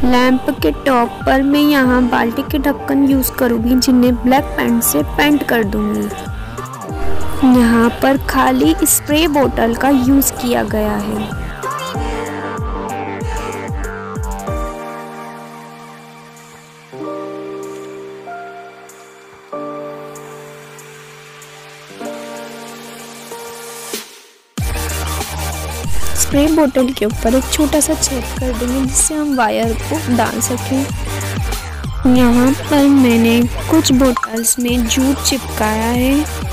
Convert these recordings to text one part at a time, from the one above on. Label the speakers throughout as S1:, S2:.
S1: Lamp के top पर मैं यहाँ बाल्टी के ढक्कन यूज़ करूँगी, जिन्हें ब्लैक पेंट से पेंट कर दूँगी। यहाँ पर खाली स्प्रे बोतल का यूज़ किया गया है। स्प्रे बोतल के ऊपर एक छोटा सा छेद कर देंगे, जिससे हम वायर को डाल सकें। यहाँ पर मैंने कुछ बोतल्स में जूट चिपकाया है।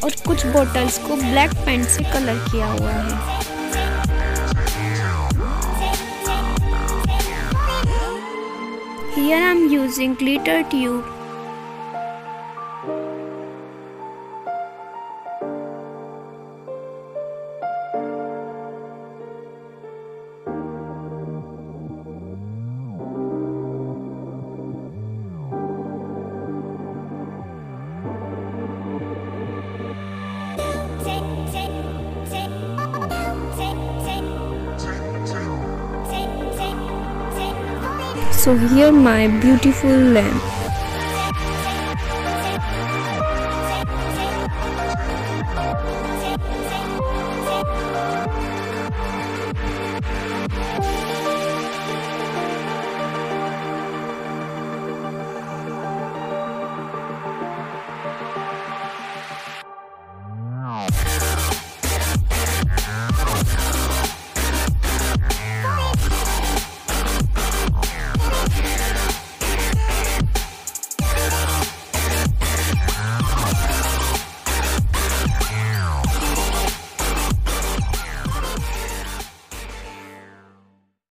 S1: और कुछ बोतल्स को ब्लैक पेंट से कलर किया हुआ है। Here I am using glitter tube. So here my beautiful lamp.